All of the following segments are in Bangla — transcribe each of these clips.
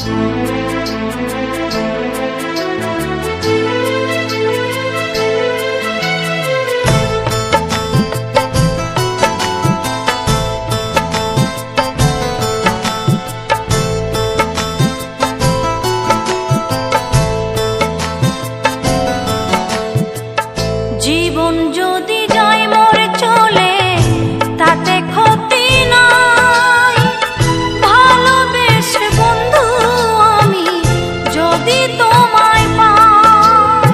জীবন যদি যায় মরে চলে তাতে ক্ষতি নাই, ভালোবেসে বন্ধু আমি যদি তোমায় পাই।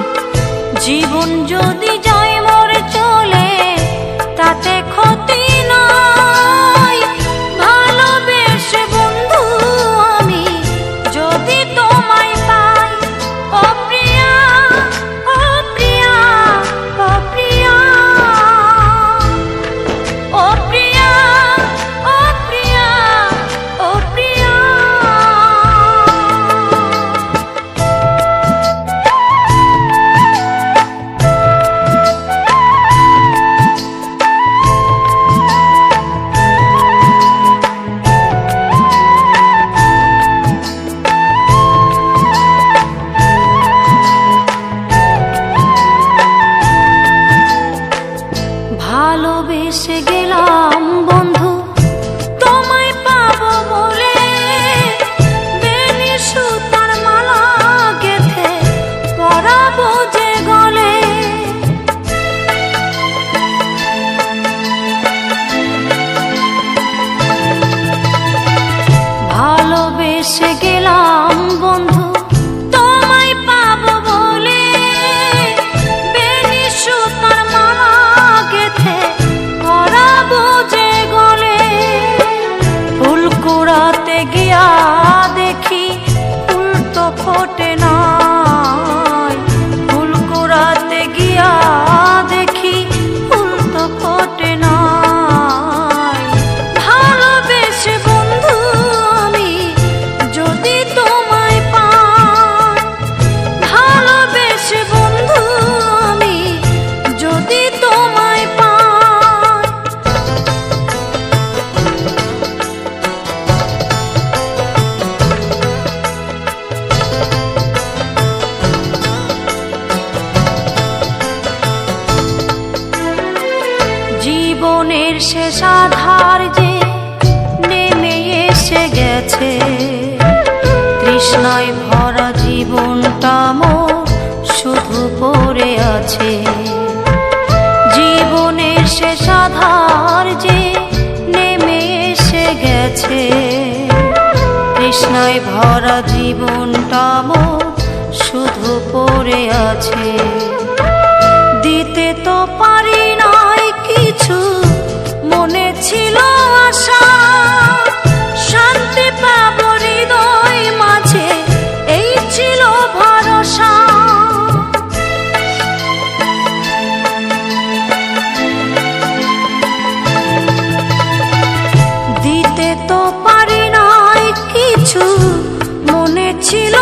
জীবন যদি যায় মরে চলে তাতে ক্ষতি নাই, ভালোবেসে বন্ধু আমি যদি তোমায় পাই। ও প্রিয়া, ও প্রিয়া, ও প্রিয়া, ও প্রিয়া, ও প্রিয়া, ও প্রিয়া। ভালোবেসে গেলাম বন্ধু তোমায় পাবো বলে, বেনি সুতার মালা গেথে পরাবো যে গলে। ভালোবেসে গেলাম বন্ধু তোমায় পাবো বলে, বেনি সুতার মালা গেথে পরাবো যে গলে। ফুল কুড়াতে গিয়া দেখি ফুল তো ফোটে নাই, ফুল কুড়াতে গিয়া দেখি ফুল তো ফোটে নাই। ভালোবেসে বন্ধু আমি যদি তোমায় পাই, ভালোবেসে বন্ধু আমি যদি তোমায় পাই। জীবনের শেষ আধার যে নেমে এসে গেছে, তৃষ্ণায় ভরা জীবনটা মোর শুধু পড়ে আছে। জীবনের শেষ আধার যে নেমে এসে গেছে, তৃষ্ণায় ভরা জীবনটা মোর শুধু পড়ে আছে। দিতে তো পারি নাই কিছু, মনে ছিল আশা শান্তি পাবো হৃদয় মাঝে, এই ছিল ভরসা। দিতে তো পারি নাই কিছু, মনে ছিল